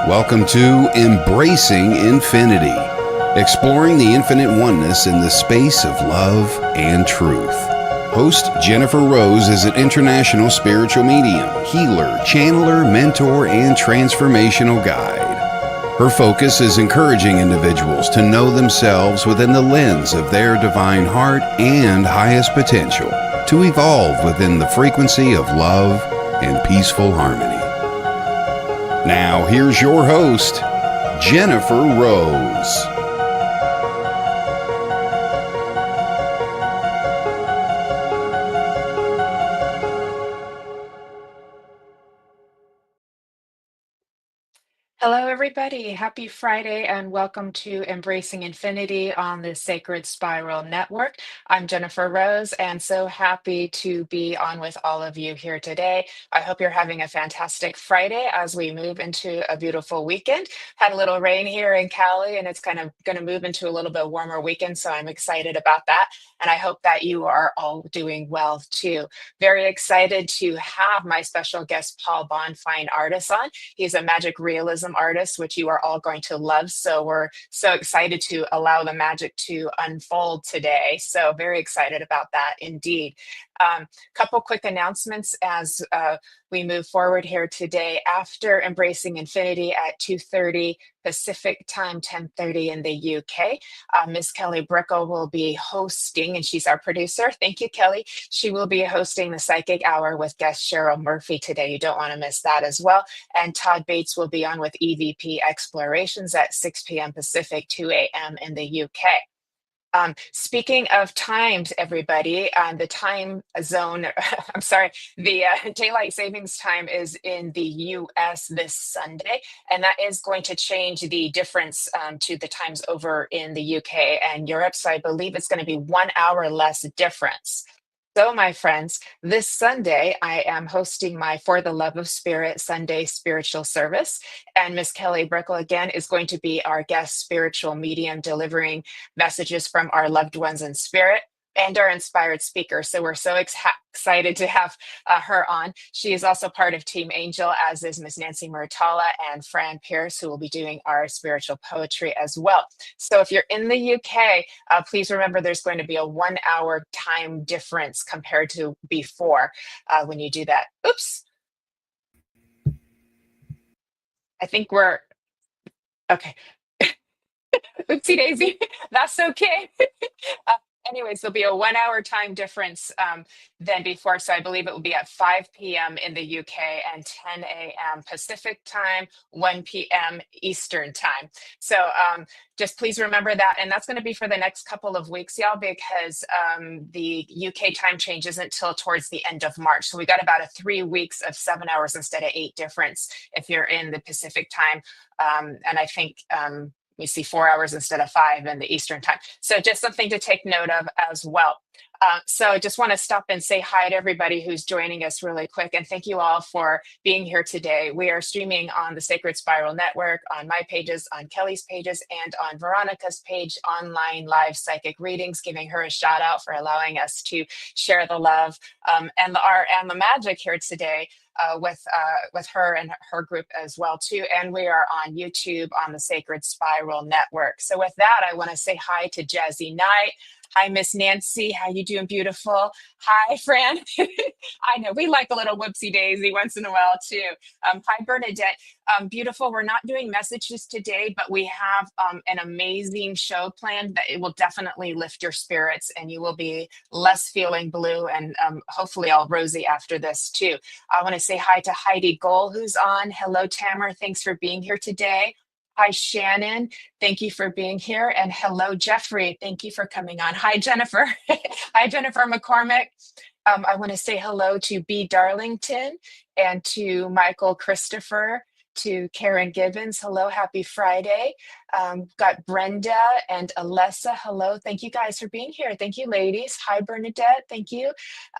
Welcome to Embracing Infinity, exploring the infinite oneness in the space of love and truth. Host Jennifer Rose is an international spiritual medium, healer, channeler, mentor, and transformational guide. Her focus is encouraging individuals to know themselves within the lens of their divine heart and highest potential, to evolve within the frequency of love and peaceful harmony. Now, here's your host, Jennifer Rose. Hello, everybody. Happy Friday, and welcome to Embracing Infinity on the Sacred Spiral Network. I'm Jennifer Rose, and so happy to be on with all of you here today. I hope you're having a fantastic Friday as we move into a beautiful weekend. Had a little rain here in Cali, and it's kind of going to move into a little bit warmer weekend, so I'm excited about that. And I hope that you are all doing well too. Very excited to have my special guest, Paul Bond, fine artist, on. He's a Magic Realism artist, which you are all going to love. So we're so excited to allow the magic to unfold today. So very excited about that indeed. Couple quick announcements as we move forward here today. After Embracing Infinity at 2:30 Pacific time, 10:30 in the UK, Miss Kelly Brickle will be hosting, and she's our producer. Thank you, Kelly. She will be hosting the Psychic Hour with guest Cheryl Murphy today. You don't want to miss that as well. And Todd Bates will be on with EVP Explorations at 6 p.m. Pacific, 2 a.m. in the UK. Speaking of times, everybody, the time zone, I'm sorry, the daylight savings time is in the US this Sunday, and that is going to change the difference to the times over in the UK and Europe. So I believe it's going to be 1 hour less difference. So, my friends, this Sunday, I am hosting my For the Love of Spirit Sunday spiritual service. And Miss Kelly Brickle, again, is going to be our guest spiritual medium delivering messages from our loved ones in spirit and our inspired speaker. So, we're so excited to have her on. She is also part of Team Angel, as is Miss Nancy Murtala and Fran Pierce, who will be doing our spiritual poetry as well. So, if you're in the UK, please remember there's going to be a 1 hour time difference compared to before when you do that. Oops, I think we're okay. Oopsie daisy. That's okay. uh, Anyways, there'll be a 1 hour time difference than before. So I believe it will be at 5 p.m. in the UK and 10 a.m. Pacific time, 1 p.m. Eastern time. So just please remember that. And that's going to be for the next couple of weeks, y'all, because the UK time change isn't until towards the end of March. So we got about 3 weeks of 7 hours instead of 8 difference if you're in the Pacific time. And I think we see 4 hours instead of 5 in the Eastern time. So just something to take note of as well. So I just want to stop and say hi to everybody who's joining us really quick. And thank you all for being here today. We are streaming on the Sacred Spiral Network, on my pages, on Kelly's pages, and on Veronica's page, online live psychic readings, giving her a shout out for allowing us to share the love and the art and the magic here today. With her and her group as well too, and we are on YouTube on the Sacred Spiral Network. So with that, I want to say hi to Jazzy Knight. Hi, Miss Nancy. How you doing, beautiful? Hi, Fran. I know we like a little whoopsie daisy once in a while too. Hi, Bernadette. Beautiful. We're not doing messages today, but we have an amazing show planned that it will definitely lift your spirits, and you will be less feeling blue and hopefully all rosy after this too. I want to say hi to Heidi Gohl, who's on. Hello, Tamara. Thanks for being here today. Hi, Shannon. Thank you for being here. And hello, Jeffrey. Thank you for coming on. Hi, Jennifer. Hi, Jennifer McCormick. I want to say hello to B. Darlington and to Michael Christopher, to Karen Gibbons. Hello, happy Friday. Got Brenda and Alessa. Hello. Thank you guys for being here. Thank you, ladies. Hi, Bernadette. Thank you.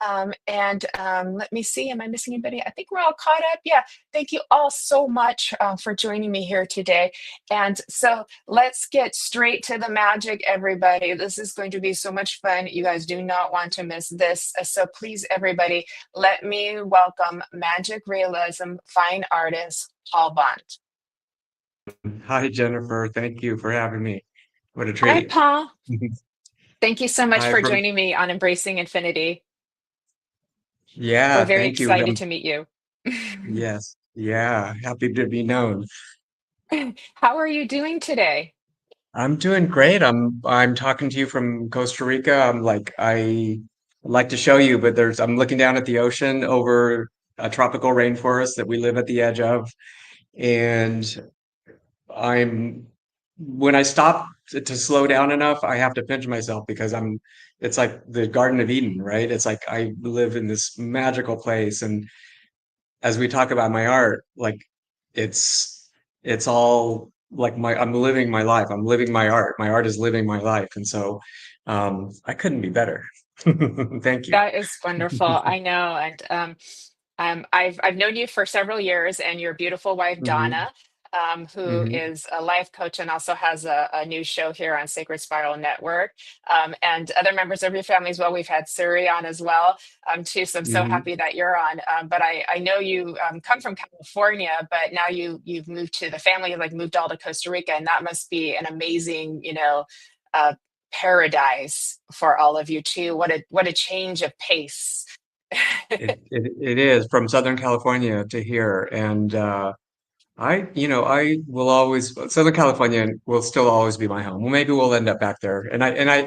Let me see. Am I missing anybody? I think we're all caught up. Yeah. Thank you all so much for joining me here today. And so let's get straight to the magic, everybody. This is going to be so much fun. You guys do not want to miss this. So please, everybody, let me welcome Magic Realism fine artist Paul Bond. Hi, Jennifer. Thank you for having me. What a Hi, treat. Paul. Thank you so much Hi for from, joining me on Embracing Infinity. We're yeah, very thank you. excited to meet you. Yes, yeah, happy to be known. How are you doing today? I'm doing great. I'm talking to you from Costa Rica. I like to show you, but I'm looking down at the ocean over a tropical rainforest that we live at the edge of. And I'm when I stop to slow down enough, I have to pinch myself because it's like the Garden of Eden, right? It's like I live in this magical place. And as we talk about my art, like it's it's all like I'm living my life. I'm living my art. My art is living my life. And so I couldn't be better. Thank you. That is wonderful. I know, and I've known you for several years, and your beautiful wife Hmm. Donna, who Hmm. is a life coach and also has a new show here on Sacred Spiral Network, and other members of your family as well. We've had Suri on as well, too. So I'm so Hmm. happy that you're on. But I know you come from California, but now you've moved to the family, like moved all to Costa Rica, and that must be an amazing, uh, paradise for all of you too. What a change of pace. It is from Southern California to here. And I will always, Southern California will still always be my home. Well, maybe we'll end up back there.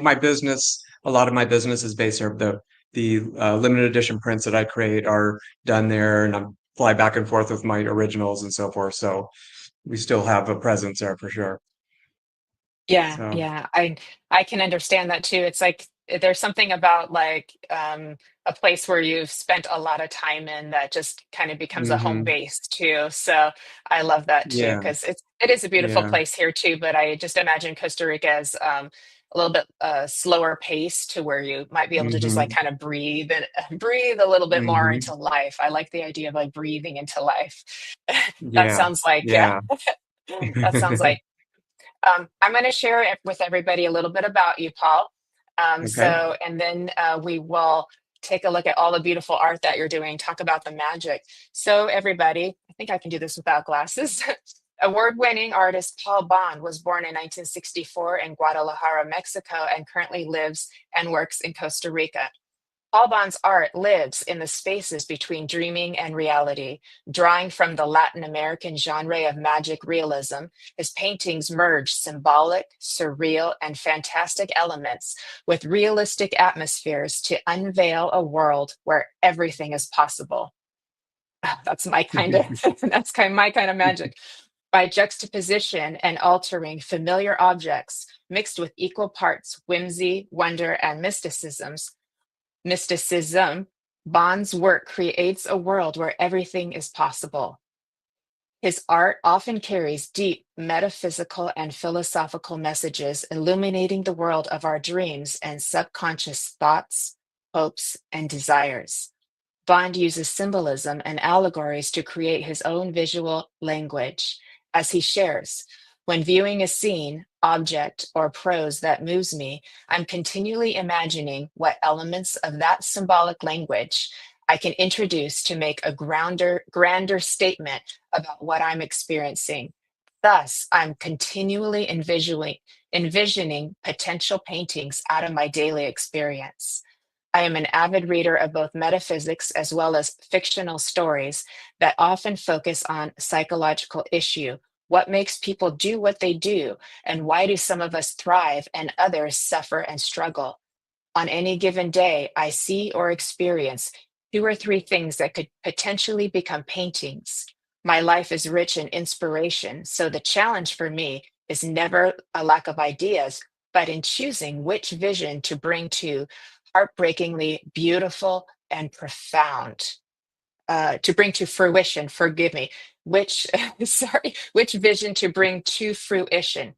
My business, a lot of my business is based there. The limited edition prints that I create are done there, and I'm fly back and forth with my originals and so forth. So we still have a presence there for sure. Yeah, So, yeah. I can understand that too. It's like there's something about like a place where you've spent a lot of time in that just kind of becomes a home hmm. base too. So I love that too Yeah, because it is a beautiful yeah. place here too. But I just imagine Costa Rica as a little bit slower pace to where you might be able to just like Hmm. kind of breathe and breathe a little bit more Hmm. into life. I like the idea of like breathing into life. That Yeah, sounds like yeah. yeah. That sounds like I'm going to share with everybody a little bit about you, Paul. Okay. And then we will take a look at all the beautiful art that you're doing, talk about the magic. So, everybody, I think I can do this without glasses. Award winning artist Paul Bond was born in 1964 in Guadalajara, Mexico, and currently lives and works in Costa Rica. Alban's art lives in the spaces between dreaming and reality. Drawing from the Latin American genre of magic realism, his paintings merge symbolic, surreal, and fantastic elements with realistic atmospheres to unveil a world where everything is possible. That's my kind of my kind of magic. By juxtaposition and altering familiar objects mixed with equal parts whimsy, wonder, and mysticism, Bond's work creates a world where everything is possible. His art often carries deep metaphysical and philosophical messages, illuminating the world of our dreams and subconscious thoughts, hopes, and desires. Bond uses symbolism and allegories to create his own visual language. As he shares, when viewing a scene, object, or prose that moves me, I'm continually imagining what elements of that symbolic language I can introduce to make a grander statement about what I'm experiencing. Thus, I'm continually envisioning potential paintings out of my daily experience. I am an avid reader of both metaphysics as well as fictional stories that often focus on psychological issue. What makes people do what they do, and why do some of us thrive and others suffer and struggle? On any given day, I see or experience two or three things that could potentially become paintings. My life is rich in inspiration, so the challenge for me is never a lack of ideas, but in choosing which vision to bring to heartbreakingly beautiful and profound, to bring to fruition, forgive me, which, sorry, which vision to bring to fruition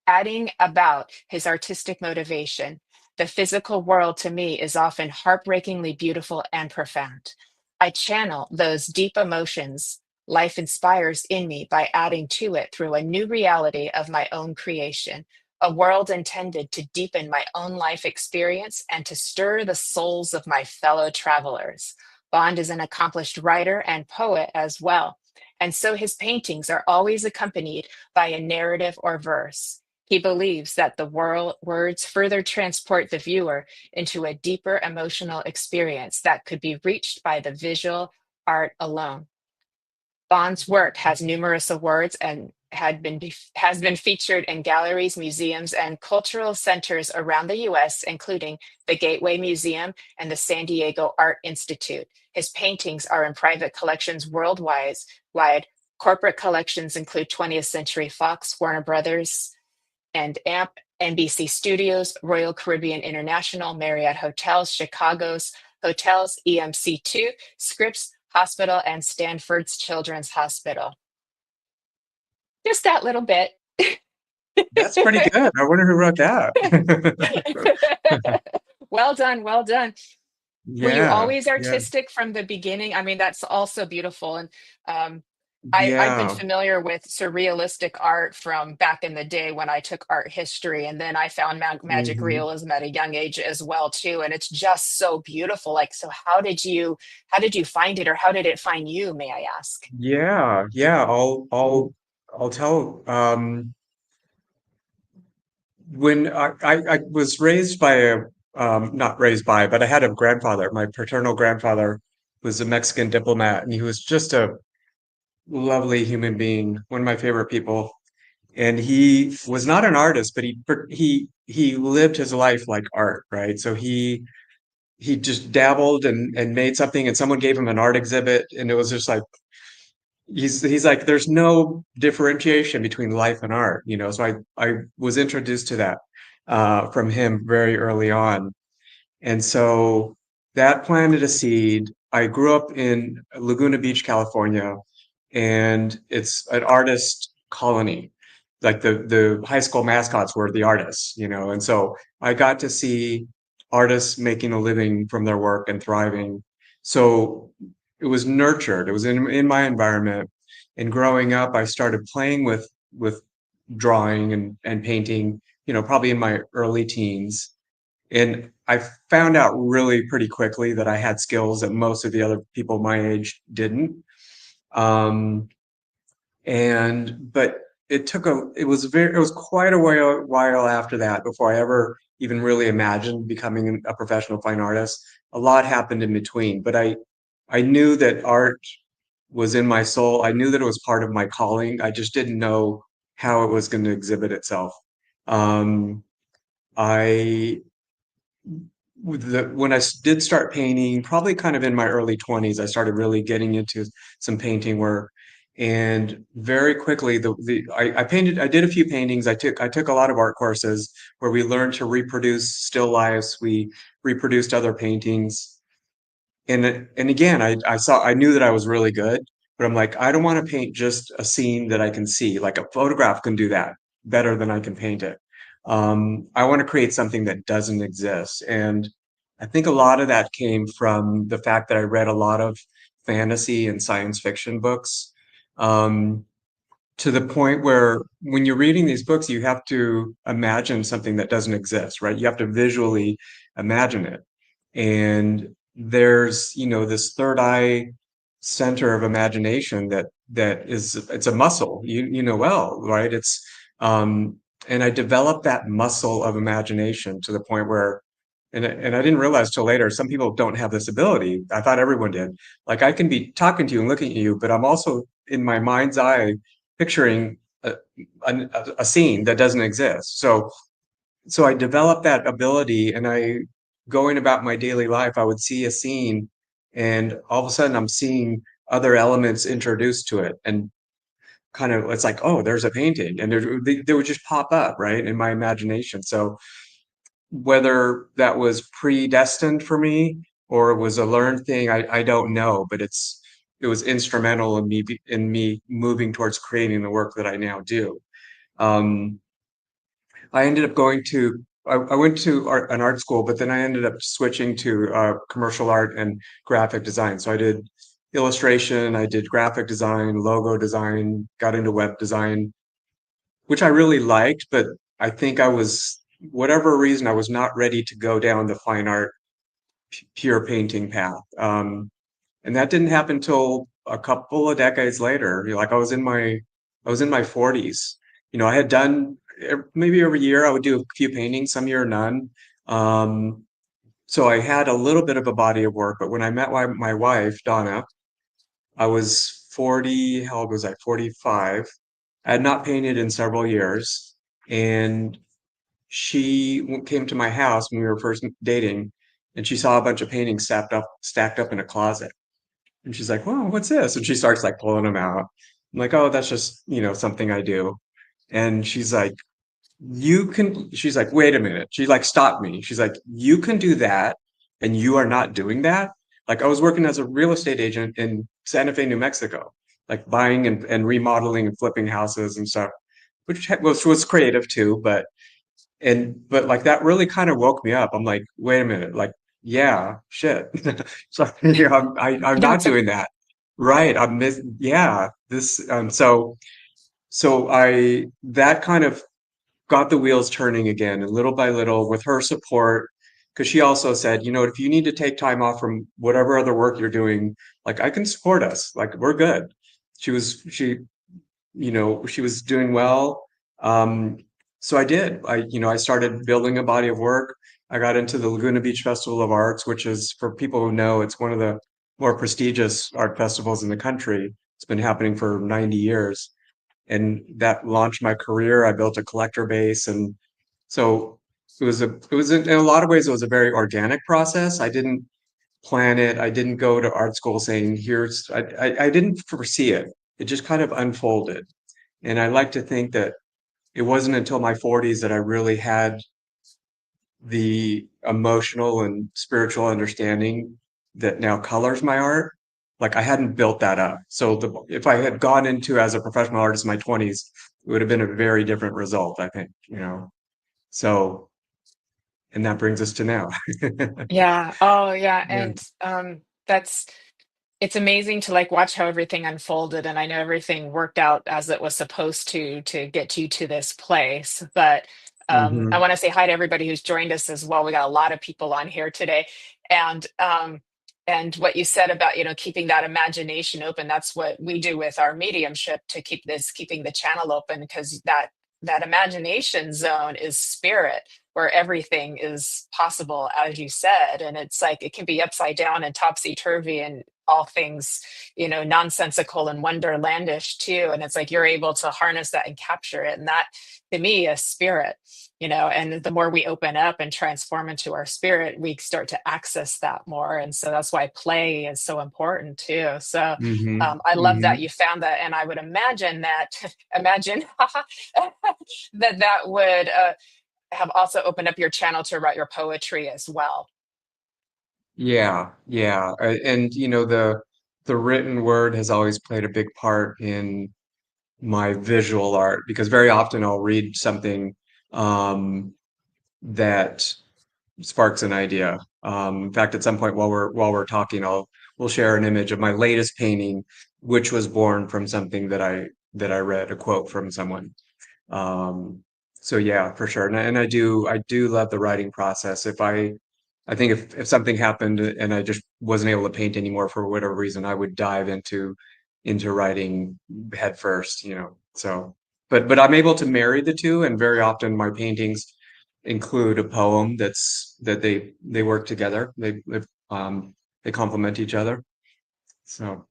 adding about his artistic motivation. The physical world to me is often heartbreakingly beautiful and profound. I channel those deep emotions life inspires in me by adding to it through a new reality of my own creation, a world intended to deepen my own life experience and to stir the souls of my fellow travelers. Bond is an accomplished writer and poet as well. and so his paintings are always accompanied by a narrative or verse. He believes that the words further transport the viewer into a deeper emotional experience that could be reached by the visual art alone. Bond's work has numerous awards and has been featured in galleries, museums, and cultural centers around the US, including the Gateway Museum and the San Diego Art Institute. His paintings are in private collections worldwide. Corporate collections include 20th Century Fox, Warner Brothers, and AMP, NBC Studios, Royal Caribbean International, Marriott Hotels, Chicago's Hotels, EMC2, Scripps Hospital, and Stanford's Children's Hospital. Just that little bit. That's pretty good. I wonder who wrote that. Well done, well done. Were you Yeah, always yeah, artistic from the beginning? I mean, that's also beautiful. And I've been yeah. familiar with surrealistic art from back in the day when I took art history, and then I found magic Hmm. realism at a young age as well too. And it's just so beautiful. Like, so how did you find it, or how did it find you? May I ask? Yeah, yeah. I'll tell. When I was raised by a not raised by, but I had a grandfather. My paternal grandfather was a Mexican diplomat, and he was just a lovely human being, one of my favorite people. And he was not an artist, but he lived his life like art, right? So he just dabbled and made something, and someone gave him an art exhibit, and it was just like he's like, there's no differentiation between life and art, you know. So I was introduced to that from him very early on. And so that planted a seed. I grew up in Laguna Beach, California, and it's an artist colony. Like the high school mascots were the artists, you know. And so I got to see artists making a living from their work and thriving. So it was nurtured. It was in my environment. And growing up, I started playing with drawing and painting, you know, probably in my early teens. And I found out really pretty quickly that I had skills that most of the other people my age didn't. Um, but it was quite a while after that before I ever even really imagined becoming a professional fine artist. A lot happened in between, but I knew that art was in my soul. I knew that it was part of my calling. I just didn't know how it was going to exhibit itself. Um, I when I did start painting, probably kind of in my early 20s, I started really getting into some painting work. And very quickly, I did a few paintings. I took a lot of art courses where we learned to reproduce still lifes. We reproduced other paintings. And again, I knew that I was really good, but I'm like, I don't want to paint just a scene that I can see. Like a photograph can do that better than I can paint it. I want to create something that doesn't exist. And I think a lot of that came from the fact that I read a lot of fantasy and science fiction books, um, to the point where when you're reading these books, you have to imagine something that doesn't exist, right? You have to visually imagine it. And there's, you know, this third eye center of imagination it's a muscle, you know well, right? Um, and I developed that muscle of imagination to the point where, and I didn't realize till later, some people don't have this ability. I thought everyone did. Like I can be talking to you and looking at you, but I'm also in my mind's eye picturing a scene that doesn't exist. So I developed that ability, and going about my daily life, I would see a scene, and all of a sudden I'm seeing other elements introduced to it, and kind of it's like, oh, there's a painting, and they would just pop up right in my imagination. So whether that was predestined for me or it was a learned thing, I don't know, but it was instrumental in me moving towards creating the work that I now do. Um, I ended up I went to an art school, but then I ended up switching to commercial art and graphic design. So I did illustration, I did graphic design, logo design, got into web design, which I really liked, but I think whatever reason, I was not ready to go down the fine art, pure painting path. And that didn't happen till a couple of decades later. Like I was in my 40s. I had done maybe every year I would do a few paintings, some year none. Um, so I had a little bit of a body of work, but when I met my wife, Donna, I was 40, how old was I? 45. I had not painted in several years. And she came to my house when we were first dating, and she saw a bunch of paintings stacked up in a closet. And she's like, "Whoa, what's this?" And she starts like pulling them out. I'm like, "Oh, that's just, something I do." And she's like, "Wait a minute." She like stopped me. She's like, "You can do that and you are not doing that." Like I was working as a real estate agent in Santa Fe, New Mexico, like buying and remodeling and flipping houses and stuff, which was creative too, but like that really kind of woke me up. I'm like, wait a minute, like, yeah, shit. So I'm No, not it's a doing that. Right. Yeah, so I that kind of got the wheels turning again, and little by little with her support, because she also said, if you need to take time off from whatever other work you're doing, like I can support us. Like we're good. She was doing well. Um, so I did. I started building a body of work. I got into the Laguna Beach Festival of Arts, which is, for people who know, it's one of the more prestigious art festivals in the country. It's been happening for 90 years. And that launched my career. I built a collector base. And so in a lot of ways, it was a very organic process. I didn't plan it. I didn't go to art school saying, I didn't foresee it. It just kind of unfolded. And I like to think that it wasn't until my 40s that I really had the emotional and spiritual understanding that now colors my art. Like I hadn't built that up. So if I had gone into as a professional artist in my 20s, it would have been a very different result, I think. So, and that brings us to now. yeah. Oh, yeah. Yeah. And that's it's amazing to like watch how everything unfolded, and I know everything worked out as it was supposed to get you to this place. But I Hmm. want to say hi to everybody who's joined us as well. We got a lot of people on here today, and what you said about keeping that imagination open, that's what we do with our mediumship, to keeping the channel open, because that imagination zone is spirit, where everything is possible, as you said. And it's like it can be upside down and topsy turvy and all things, nonsensical and wonderlandish too. And it's like you're able to harness that and capture it. And that, to me, is spirit. And the more we open up and transform into our spirit, we start to access that more. And so that's why play is so important too. So Hmm. I love Hmm. that you found that. And I would imagine that, imagine that would have also opened up your channel to write your poetry as well. Yeah, yeah. And the written word has always played a big part in my visual art, because very often I'll read something um, that sparks an idea. In fact, at some point while we're talking, we'll share an image of my latest painting, which was born from something that I read, a quote from someone. Um, so yeah, for sure. And I do love the writing process. I think if something happened and I just wasn't able to paint anymore for whatever reason, I would dive into writing head first. So, but I'm able to marry the two, and very often my paintings include a poem that they work together. They complement each other. So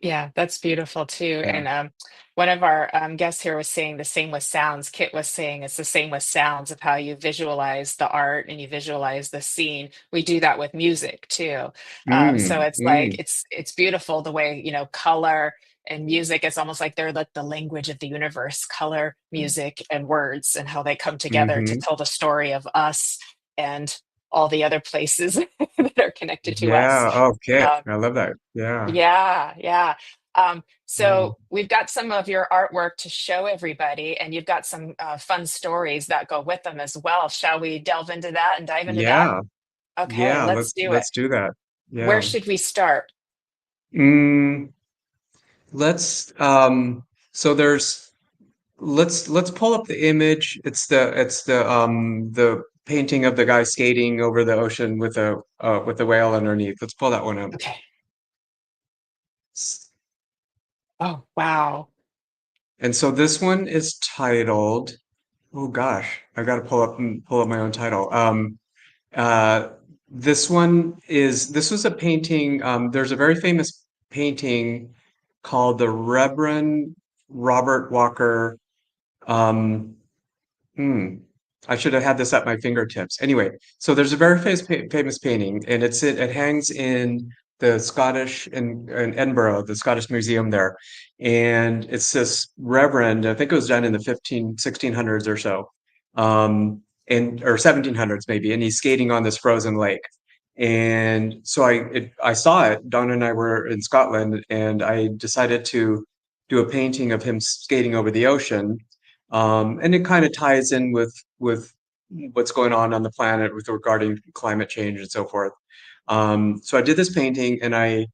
Yeah, that's beautiful too. yeah. And one of our guests here was saying the same with sounds. Kit was saying it's the same with sounds, of how you visualize the art and you visualize the scene. We do that with music too. So Mm, it's like mm, it's beautiful the way, color and music. It's almost like they're like the language of the universe. Color, music, and words, and how they come together to hmm. tell the story of us and all the other places that are connected to us. Yeah. Oh, Kit. Um, I love that. Yeah. yeah, yeah. Yeah. So we've got some of your artwork to show everybody, and you've got some fun stories that go with them as well. Shall we delve into that and dive into that? Yeah. Okay, Yeah. let's do it. Let's do that. Where Yeah. should we start? Mm, let's so there's let's pull up the image. It's the painting of the guy skating over the ocean with a whale underneath. Let's pull that one up. Okay. Oh, wow. And so this one is titled, oh gosh, I've got to pull up my own title. Uh, this was a painting. There's a very famous painting called the Reverend Robert Walker. Um, hmm, I should have had this at my fingertips. Anyway, so there's a very famous painting, and it hangs in the Scottish in Edinburgh, the Scottish Museum there, and it's this Reverend. I think it was done in the 1600s or so, and or 1700s maybe, and he's skating on this frozen lake. And so I saw it. Donna and I were in Scotland, and I decided to do a painting of him skating over the ocean, and it kind of ties in with what's going on the planet with regarding climate change and so forth. So I did this painting and I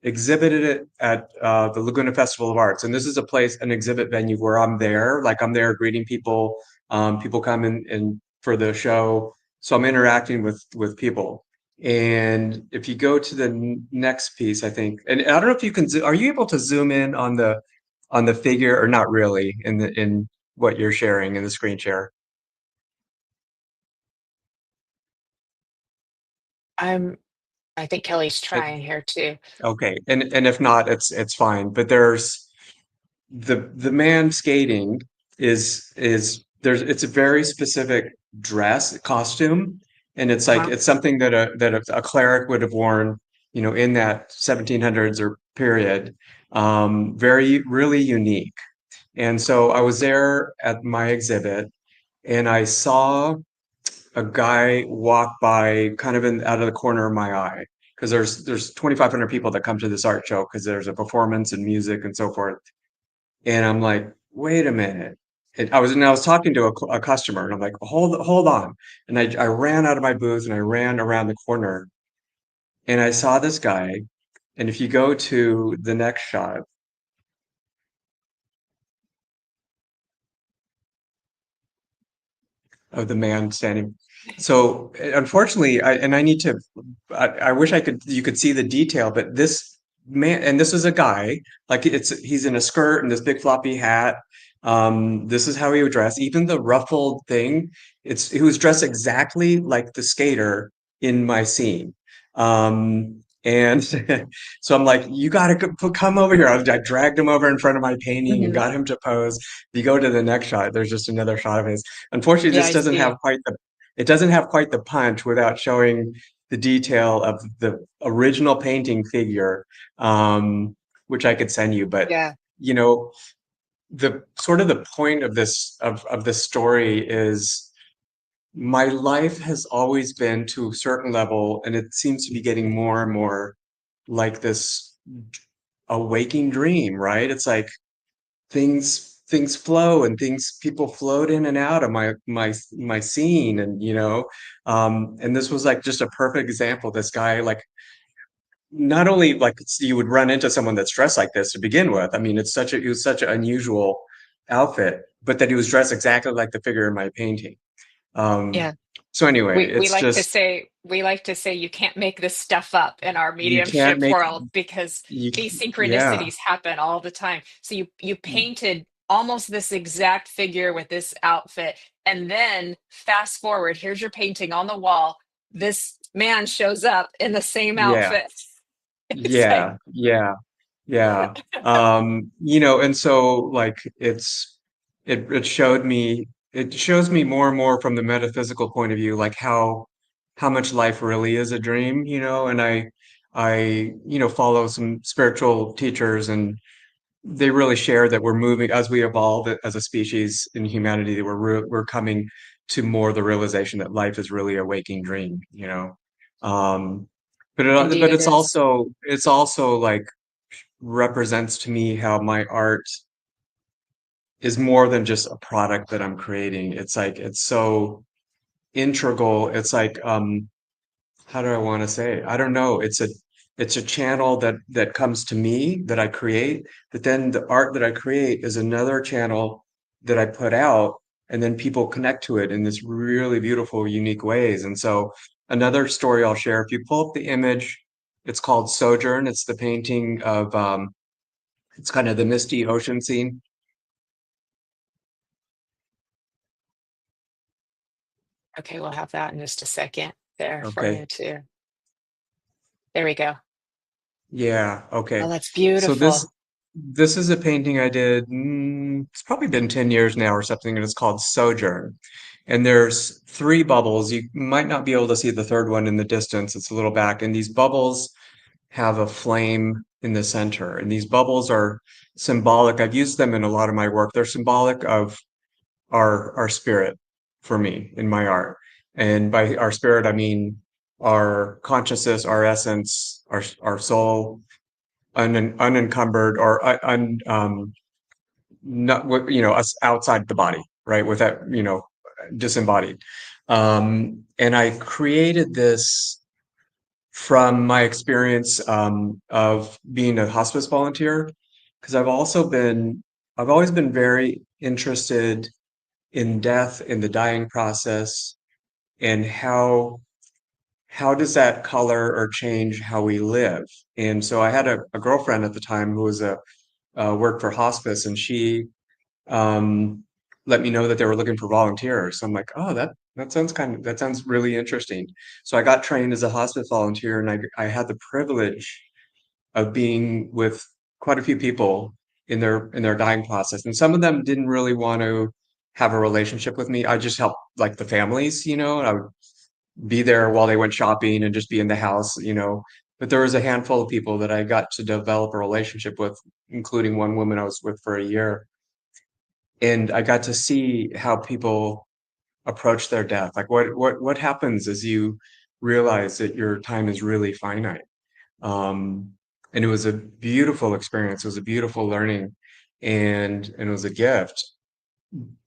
exhibited it at the Laguna Festival of Arts, and this is a place, an exhibit venue where I'm there greeting people. People come in and for the show, so I'm interacting with people. And if you go to the next piece, I think, and I don't know if you can, are you able to zoom in on the figure or not really in what you're sharing in the screen share? I'm I think Kelly's Uh, trying here too. Okay, and if not, it's fine. But there's the man skating is there's it's a very specific dress costume, and it's like Uh-huh. it's something that a cleric would have worn, in that 1700s or period. Very really unique. And so I was there at my exhibit, and I saw a guy walk by kind of out of the corner of my eye, because there's 2,500 people that come to this art show because there's a performance and music and so forth. And I'm like, wait a minute. And I was talking to a customer, and I'm like, hold on. And I ran out of my booth and I ran around the corner, and I saw this guy. And if you go to the next shot of the man standing, so unfortunately, I need to, I wish you could see the detail, but this man, and this is a guy, like he's in a skirt and this big floppy hat. This is how he would dress. Even the ruffled thing, he was dressed exactly like the skater in my scene. And so I'm like, you got to come over here. I dragged him over in front of my painting and Mhm. got him to pose. If you go to the next shot, there's just another shot of his. Unfortunately, Yeah, this I doesn't have see. it doesn't have quite the punch without showing the detail of the original painting figure, which I could send you. But Yeah. you know, the sort of the point of this story is my life has always been to a certain level, and it seems to be getting more and more like this a waking dream, right? It's like things flow and things people float in and out of my scene, and and this was like just a perfect example. This guy, like, not only like you would run into someone that's dressed like this to begin with. I mean, it was such an unusual outfit, but that he was dressed exactly like the figure in my painting. um Yeah. so anyway, We it's just we like to say you can't make this stuff up in our you can't mediumship make world because you these yeah, synchronicities happen all the time. So you painted almost this exact figure with this outfit, and then fast forward, here's your painting on the wall. This man shows up in the same yeah, outfit. It's like, yeah, yeah. Yeah. And so like it it shows me more and more from the metaphysical point of view, like how much life really is a dream, and I follow some spiritual teachers, and they really share that we're moving as we evolve as a species in humanity, that we're coming to more the realization that life is really a waking dream, Um, indeed but it is. it's also like represents to me how my art is more than just a product that I'm creating. It's like it's so integral. It's like how do I want to say? I don't know. It's a channel that comes to me that I create, but then the art that I create is another channel that I put out, and then people connect to it in this really beautiful, unique ways. And so another story I'll share, if you pull up the image, it's called Sojourn. It's the painting of It's kind of the misty ocean scene. Okay, we'll have that in just a second there for Okay. you too. There we go. Yeah. Oh, Okay. that's So this beautiful. this is a painting I did. It's probably been 10 years now or something, and it's called Sojourn. And there's three bubbles. You might not be able to see the third one in the distance. It's a little back. And these bubbles have a flame in the center. And these bubbles are symbolic. I've used them in a lot of my work. They're symbolic of our spirit for me in my art. And by our spirit, I mean our consciousness, our essence, our soul, unencumbered or not us outside the body, right? With that, disembodied. And I created this from my experience of being a hospice volunteer, because I've always been very interested in death, in the dying process, and how does that color or change how we live? And so I had a girlfriend at the time who was a worked for hospice, and she um, let me know that they were looking for volunteers. So I'm like, oh, that sounds really interesting. So I got trained as a hospice volunteer, and I had the privilege of being with quite a few people in their dying process, and some of them didn't really want to have a relationship with me. I just helped like the families, and I would be there while they went shopping and just be in the house. But there was a handful of people that I got to develop a relationship with, including one woman I was with for a year. And I got to see how people approach their death. Like what happens as you realize that your time is really finite. Um, and it was a beautiful experience. It was a beautiful learning, and it was a gift.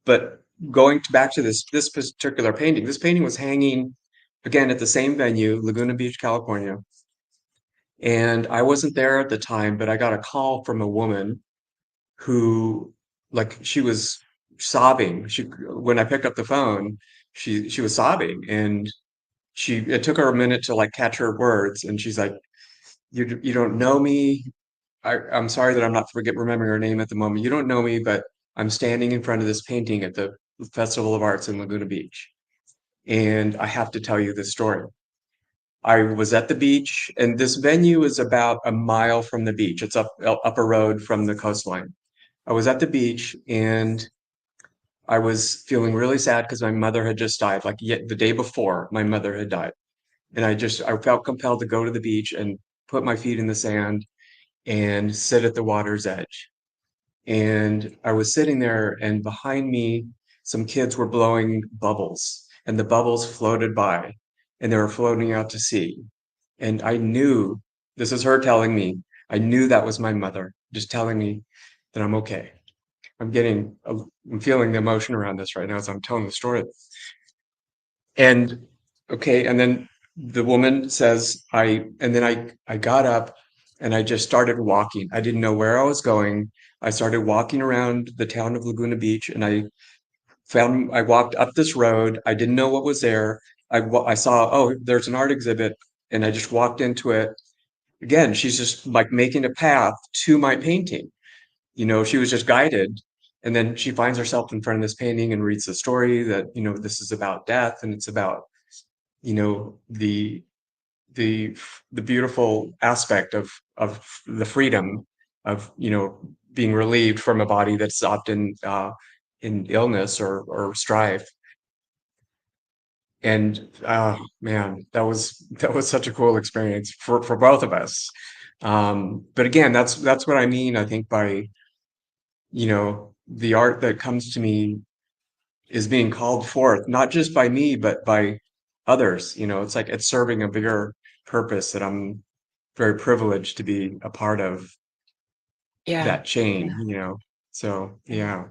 But back to this particular painting, this painting was hanging again at the same venue, Laguna Beach, California. And I wasn't there at the time, but I got a call from a woman who, like, she was sobbing. When I picked up the phone, she was sobbing, and it took her a minute to like catch her words, and she's like, you don't know me. I'm sorry that I'm not remembering her name at the moment. You don't know me, but I'm standing in front of this painting at the Festival of Arts in Laguna Beach, and I have to tell you this story. I was at the beach, and this venue is about a mile from the beach. It's up a road from the coastline. I was at the beach, and I was feeling really sad because my mother had just died. Like yet the day before, my mother had died, and I felt compelled to go to the beach and put my feet in the sand and sit at the water's edge. And I was sitting there, and behind me, some kids were blowing bubbles, and the bubbles floated by, and they were floating out to sea. And I knew, this is her telling me, I knew that was my mother, just telling me that I'm okay. I'm feeling the emotion around this right now as I'm telling the story. And okay, and then the woman says, and then I got up and I just started walking. I didn't know where I was going. I started walking around the town of Laguna Beach, and I walked up this road. I didn't know what was there. I saw, oh, there's an art exhibit, and I just walked into it. Again, she's just like making a path to my painting. She was just guided. And then she finds herself in front of this painting and reads the story that, this is about death, and it's about, you know, the the the beautiful aspect of the freedom of, being relieved from a body that's often in illness or strife. And man, that was such a cool experience for both of us. But again, that's what I mean, I think, by, the art that comes to me is being called forth, not just by me, but by others. It's like it's serving a bigger purpose that I'm very privileged to be a part of Yeah. that chain, Yeah. So Yeah. yeah,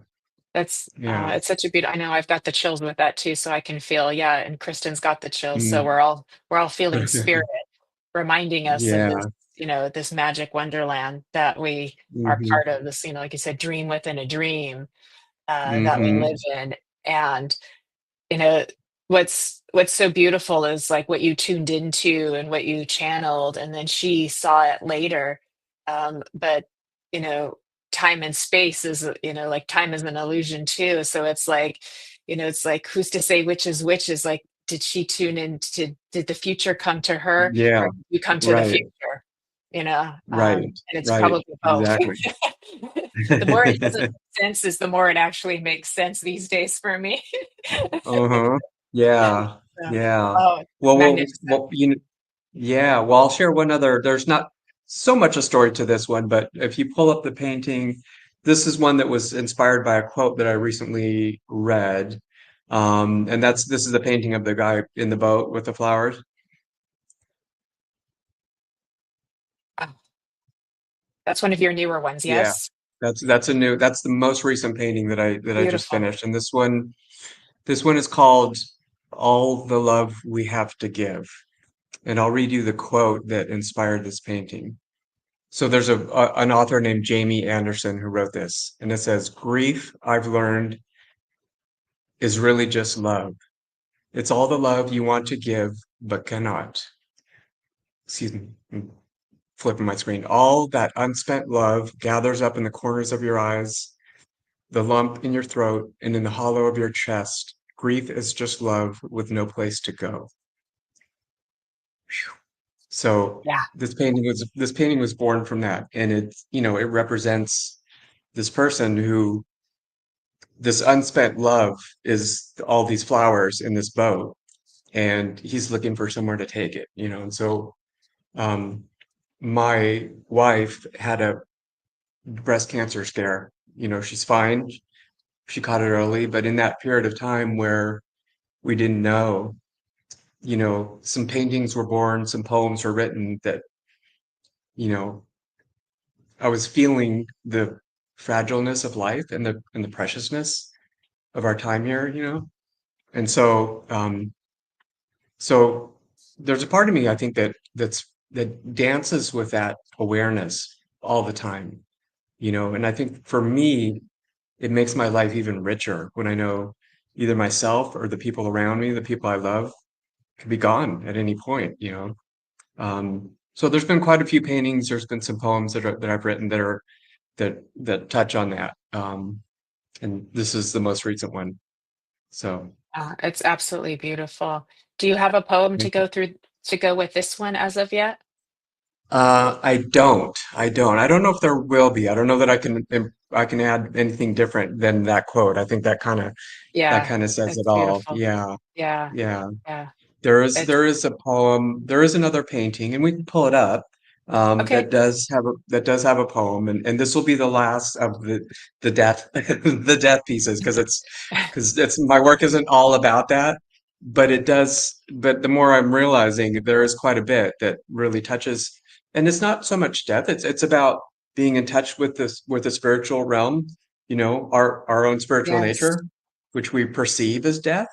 That's yeah. it's such a beautiful. I know I've got the chills with that too, so I can feel, yeah, and Kristen's got the chills. So Mm. we're all feeling spirit reminding us of this, Yeah. this magic wonderland that we are Hmm. part of, this, like you said, dream within a dream that we live Hmm. in. And you know, what's so beautiful is like what you tuned into and what you channeled, and then she saw it later. But you know, time and space is, like time is an illusion too. So it's like, it's like, who's to say which is which? Is like, did she tune in to, did the future come to her, Yeah, or did you come to the right, future? right, And it's right, probably both. exactly. The more it doesn't make sense is the more it actually makes sense these days for me. Uh-huh. Yeah, So, yeah. oh, magnificent. Yeah, well, I'll share one other. There's not so much a story to this one, but if you pull up the painting, this is one that was inspired by a quote that I recently read. And this is a painting of the guy in the boat with the flowers. Oh, that's one of your newer ones, Yeah, yes? that's the most recent painting that I just Beautiful. finished. And this one is called All the Love We Have to Give. And I'll read you the quote that inspired this painting. So there's an author named Jamie Anderson who wrote this, and it says, "Grief, I've learned, is really just love. It's all the love you want to give but cannot." Excuse me, I'm flipping my screen. "All that unspent love gathers up in the corners of your eyes, the lump in your throat, and in the hollow of your chest. Grief is just love with no place to go." So Yeah. this painting was born from that, and it represents this person who this unspent love is all these flowers in this boat, and he's looking for somewhere to take it. And so um, my wife had a breast cancer scare. She's fine. She caught it early, but in that period of time where we didn't know, some paintings were born, some poems were written that, you know, I was feeling the fragileness of life and the preciousness of our time here. And so there's a part of me, I think, that dances with that awareness all the time. And I think for me, it makes my life even richer when I know either myself or the people around me, the people I love, could be gone at any point. So there's been quite a few paintings. There's been some poems that I've written that touch on that. And this is the most recent one. So It's absolutely beautiful. Do you have a poem to thank you. go through to go with this one as of yet? I don't. I don't know if there will be. I don't know that I can add anything different than that quote. I think that Yeah, kind of says it it's all. beautiful. Yeah, Yeah, yeah. yeah. There is It's there is a poem. There is another painting, and we can pull it up. okay. That does have a poem, and this will be the last of the death the death pieces because it's my work isn't all about that, but it does. But the more I'm realizing, there is quite a bit that really touches, and it's not so much death. It's about being in touch with the spiritual realm. Our own spiritual Yes. nature, which we perceive as death.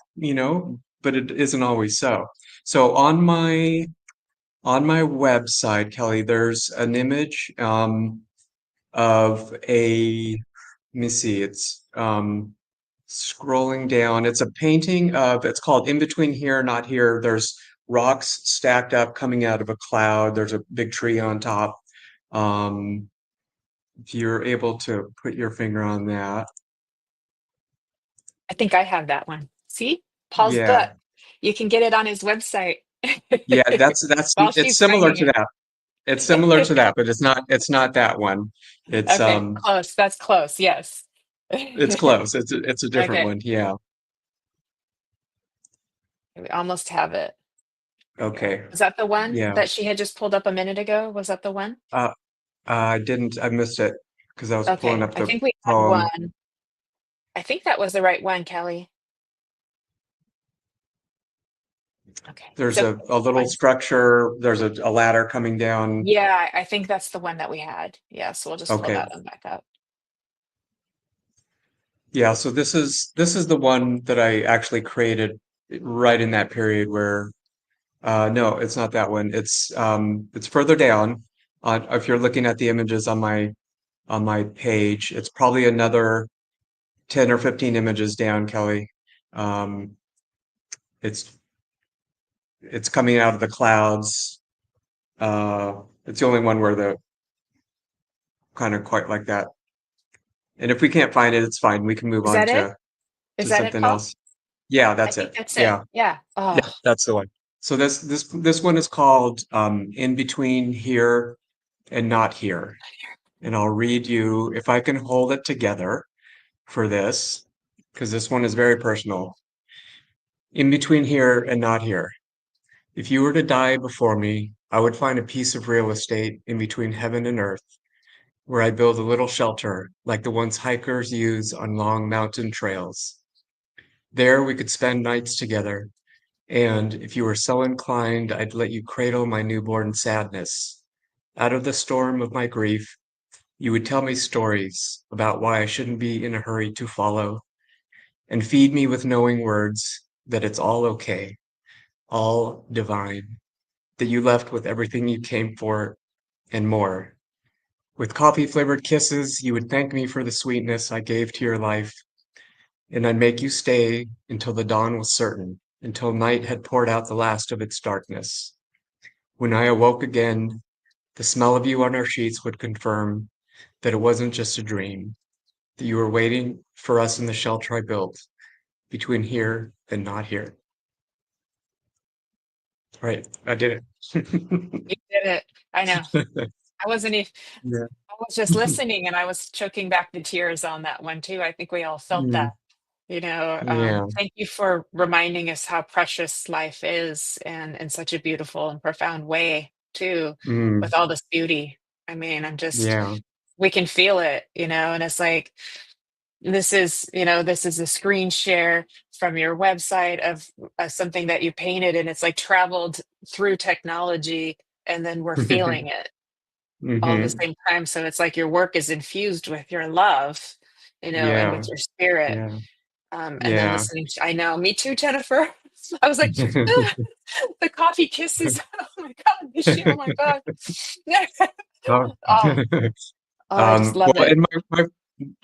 But it isn't always so. So on my website, Kelly, there's an image of let me see, it's scrolling down. It's a painting it's called In Between Here, Not Here. There's rocks stacked up coming out of a cloud. There's a big tree on top. Um, if you're able to put your finger on that. I think I have that one. See? Paul's Yeah. book. You can get it on his website Yeah, while it's she's similar finding to that. It's similar to it. that, but it's not that one. It's Okay, close. That's close. Yes. it's close. It's a different Okay, one. Yeah. we almost have it. There we go. Okay. Was that the one Yeah. that she had just pulled up a minute ago? Was that the one? Uh, I missed it because I was pulling Okay, up I the think we had poem. one. I think that was the right one, Kelly. Okay, There's so a little one. structure. There's a ladder coming down. Yeah, I think that's the one that we had. Yeah, so we'll just pull Okay. that one back up. Yeah. So this is the one that I actually created right in that period where no, it's not that one. It's further down. If you're looking at the images on my page, it's probably another 10 or 15 images down, Kelly. Um, it's it's coming out of the clouds. It's the only one where the kind of quite like that. And if we can't find it, it's fine. We can move Is on that it? Is to that it, something Paul? else. Yeah, I that's think it. that's it. Yeah, Yeah. yeah, Oh, that's the one. So this one is called In Between Here and Not Here. And I'll read you, if I can hold it together for this, because this one is very personal. In between here and not here. If you were to die before me, I would find a piece of real estate in between heaven and earth, where I build a little shelter like the ones hikers use on long mountain trails. There we could spend nights together, and if you were so inclined, I'd let you cradle my newborn sadness. Out of the storm of my grief, you would tell me stories about why I shouldn't be in a hurry to follow, and feed me with knowing words that it's all okay, all divine, that you left with everything you came for and more. With coffee flavored kisses, you would thank me for the sweetness I gave to your life, and I'd make you stay until the dawn was certain, until night had poured out the last of its darkness. When I awoke again, the smell of you on our sheets would confirm that it wasn't just a dream, that you were waiting for us in the shelter I built between here and not here. Right, I did you did it. I know. it. I wasn't even, Yeah. I was just listening and I was choking back the tears on that one too. I think we all felt Mm, that. You know, yeah. thank you for reminding us how precious life is and in such a beautiful and profound way too, Mm, with all this beauty. I mean, I'm just, yeah. we can feel it, and it's like, this is a screen share from your website of something that you painted, and it's like traveled through technology, and then we're feeling it all at the Hmm. same time. So it's like your work is infused with your love, and Yeah. with your spirit. Yeah. And then Yeah. listening to, I know, me too, Jennifer. I was like, "Ah, the coffee kisses. Oh my God, miss you. Oh my God. Oh. Oh, I just love Well, it. and my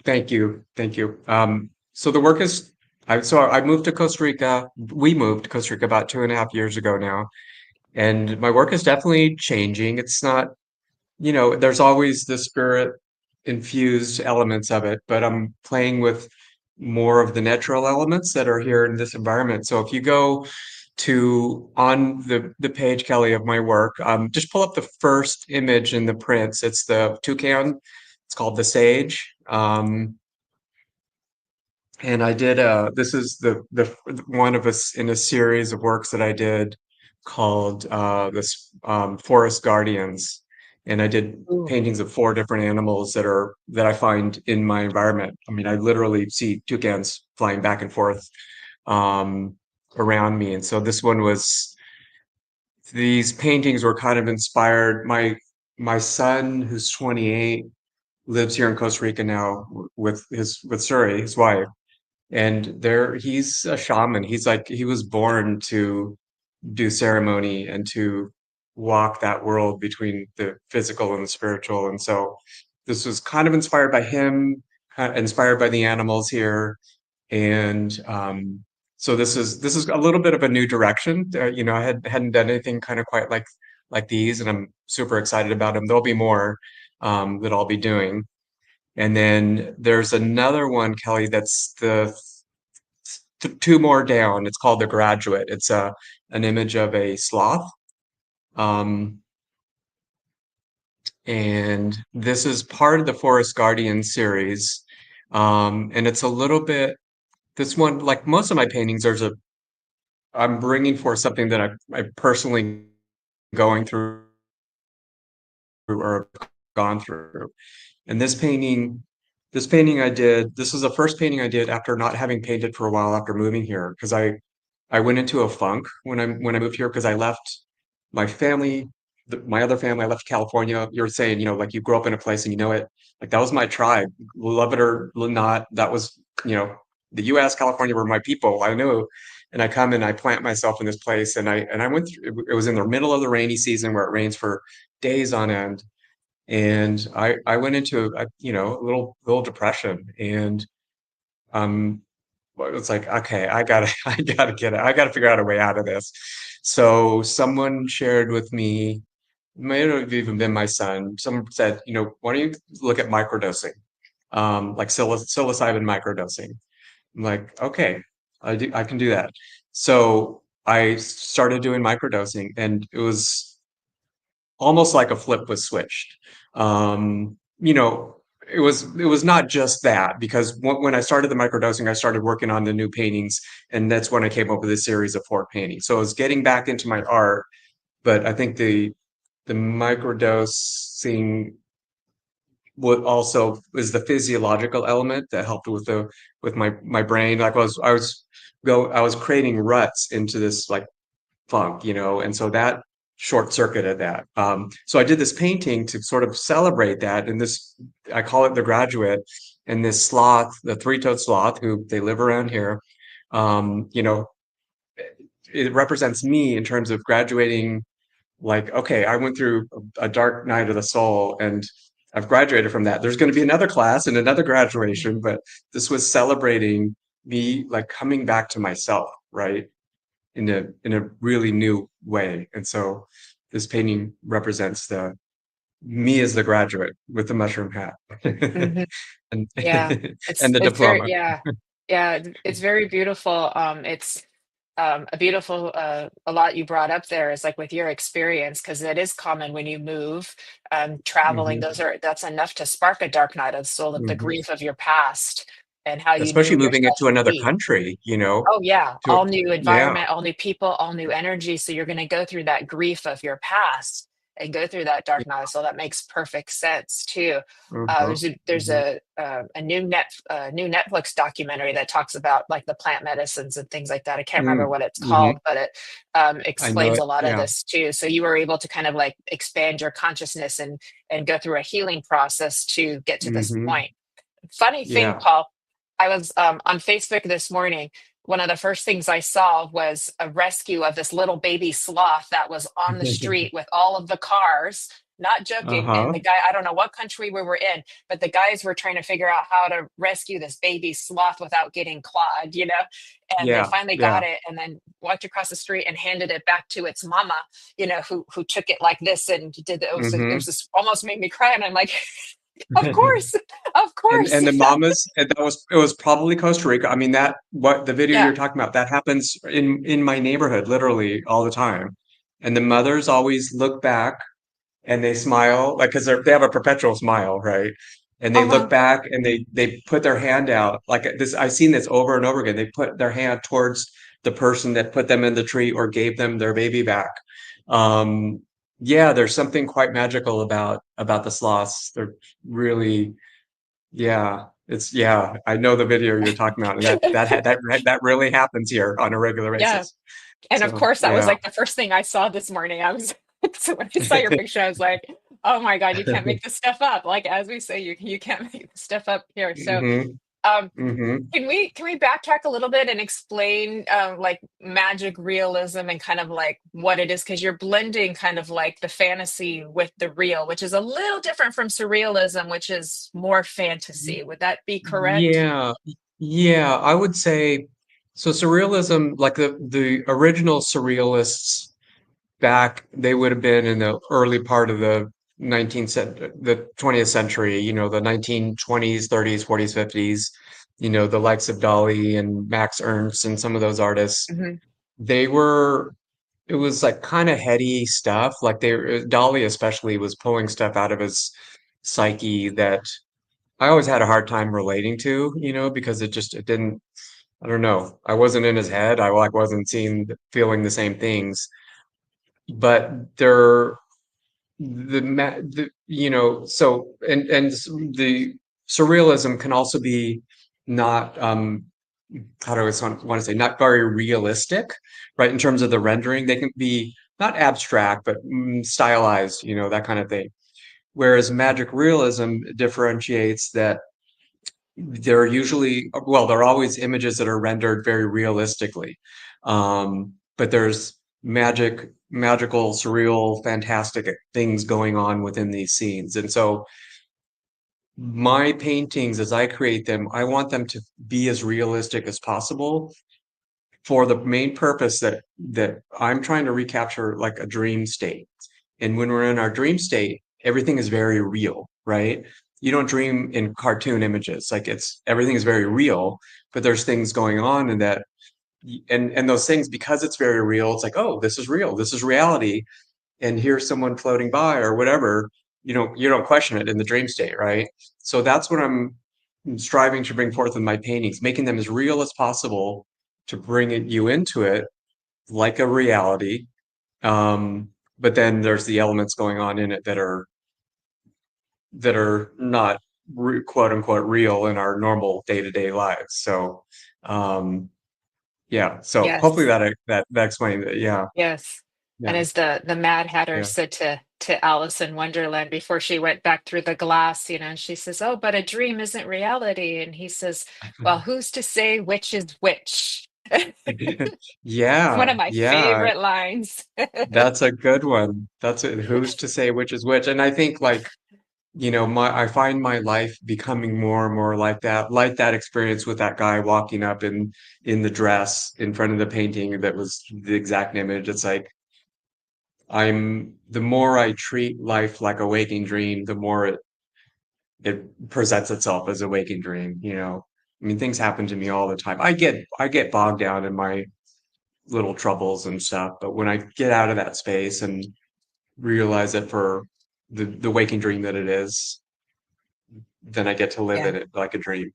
thank you. Thank you. So the work is, I moved to Costa Rica. We moved to Costa Rica about 2.5 years ago now. And my work is definitely changing. It's not, there's always the spirit infused elements of it, but I'm playing with more of the natural elements that are here in this environment. So if you go to on the page, Kelly, of my work, just pull up the first image in the prints. It's the toucan. It's called the sage. And I did this is the one of us in a series of works that I did called this Forest Guardians. And I did Ooh. paintings of 4 different animals that I find in my environment. I mean, I literally see toucans flying back and forth um, around me. And so this one was these paintings were kind of inspired. My son, who's 28, lives here in Costa Rica now with Suri, his wife, and he's a shaman. He was born to do ceremony and to walk that world between the physical and the spiritual. And so this was kind of inspired by him, inspired by the animals here. And so this is a little bit of a new direction. I hadn't done anything kind of quite like these, and I'm super excited about them. There'll be more that I'll be doing. And then there's another one, Kelly, that's the 2 more down. It's called The Graduate. It's an image of a sloth. Um, and this is part of the Forest Guardian series. And it's a little bit, this one, like most of my paintings, I'm bringing forth something that I personally going through or gone through. And this painting I did, this was the first painting I did after not having painted for a while after moving here, because I went into a funk when I moved here because I left my family, my other family. I left California. You're saying, like you grow up in a place and you know it. Like that was my tribe, love it or not. That was, the U.S., California were my people. I knew, and I come and I plant myself in this place, and I went through. It was in the middle of the rainy season where it rains for days on end, and I went into a little depression, and um well, it's like, okay, I gotta I gotta get it. I gotta figure out a way out of this. So someone shared with me, may have even been my son. Someone said, why don't you look at microdosing? like psilocybin microdosing. I'm like, okay, I can do that. So I started doing microdosing, and it was almost like a flip was switched. You know, it was not just that, because when I started the microdosing, I started working on the new paintings, and that's when I came up with a series of 4 paintings. So I was getting back into my art, but I think the microdosing what also is the physiological element that helped with my brain. Like I was creating ruts into this like funk, you know, and so that short circuited that. So I did this painting to sort of celebrate that, and this I call it The Graduate, and this sloth, the three-toed sloth, who they live around here. You know, it represents me in terms of graduating. Like, okay, I went through a dark night of the soul, and I've graduated from that. There's going to be another class and another graduation, but this was celebrating me like coming back to myself, right? In a really new way. And so this painting represents the me as the graduate with the mushroom hat Hmm. and Yeah, and the it's very, diploma. yeah, yeah, it's very beautiful. It's a beautiful a lot you brought up there is like with your experience, because it is common when you move, traveling, Hmm. that's enough to spark a dark night of the soul, of the Hmm. grief of your past and how you Especially knew moving it yourself to to another be. country, you know, Oh yeah, to all new yeah. environment, all new people, all new energy. So you're going to go through that grief of your past and go through that dark night. So that makes perfect sense too. Uh-huh. There's Hmm. a new Netflix documentary that talks about like the plant medicines and things like that. I can't remember Mm. what it's Hmm. called, but it I know explains it. a lot of Yeah. this too. So you were able to kind of like expand your consciousness and go through a healing process to get to this Hmm. point. Funny thing, Yeah. Paul, I was on Facebook this morning. One of the first things I saw was a rescue of this little baby sloth that was on the street with all of the cars. Not joking. And Uh-huh. the guy, I don't know what country we were in, but the guys were trying to figure out how to rescue this baby sloth without getting clawed, you know? And they Yeah. finally Yeah. got it and then walked across the street and handed it back to its mama, you know, who took it like this and did it Hmm. was this almost made me cry. And I'm like, of course, of course. And the mamas, and that was it was probably Costa Rica. I mean, that what the video Yeah. you're talking about, that happens in my neighborhood literally all the time. And the mothers always look back and they smile, like because they have a perpetual smile, right? And they look Uh-huh. back and they put their hand out like this. I've seen this over and over again. They put their hand towards the person that put them in the tree or gave them their baby back. Um, yeah, there's something quite magical about the sloths. They're really, yeah. It's yeah. I know the video you're talking about, and that really happens here on a regular Yeah. basis. And of So course, that was yeah. like the first thing I saw this morning. I was so when I saw your picture, I was like, "Oh my God, you can't make this stuff up." Like as we say, you can't make this stuff up here. So, Hmm. um, Hmm. can we backtrack a little bit and explain like magic realism and kind of like what it is? Because you're blending kind of like the fantasy with the real, which is a little different from surrealism, which is more fantasy. Would that be correct? Yeah, yeah, I would say so. Surrealism, like the original surrealists back, they would have been in the early part of the 20th century, you know, the 1920s, 30s, 40s, 50s, you know, the likes of Dali and Max Ernst and some of those artists. Hmm. They were, it was like kind of heady stuff. Like Dali especially was pulling stuff out of his psyche that I always had a hard time relating to, you know, because it didn't, I don't know. I wasn't in his head. I like wasn't feeling the same things. But you know, so the surrealism can also be not, how do I want to say, not very realistic, right? In terms of the rendering, they can be not abstract, but stylized, you know, that kind of thing. Whereas magic realism differentiates that they're usually, well, they're always images that are rendered very realistically. But there's magical, surreal, fantastic things going on within these scenes. And so my paintings, as I create them, I want them to be as realistic as possible for the main purpose that I'm trying to recapture like a dream state. And when we're in our dream state, everything is very real, right? you don't dream in cartoon images. Like everything is very real, but there's things going on in that, and those things, because it's very real, it's like, oh, this is real, this is reality, and here's someone floating by or whatever. You don't question it in the dream state, right? So that's what I'm striving to bring forth in my paintings, making them as real as possible to bring you into it like a reality. But then there's the elements going on in it that are not quote unquote real in our normal day-to-day lives. So yeah, so hopefully Yes. that explains it. Yeah, Yes. And yeah, as the Mad Hatter yeah. said to Alice in Wonderland before she went back through the glass, she says, "Oh, but a dream isn't reality." And he says, "Well, who's to say which is which?" One Yeah, of my yeah, favorite lines. that's a good one. That's it. Who's to say which is which? And I think, like, I find my life becoming more and more like that experience with that guy walking up in the dress in front of the painting that was the exact image. It's like, the more I treat life like a waking dream, the more it presents itself as a waking dream. I mean, things happen to me all the time. I get bogged down in my little troubles and stuff, but when I get out of that space and realize it for the waking dream that it is, then I get to live Yeah. in it like a dream.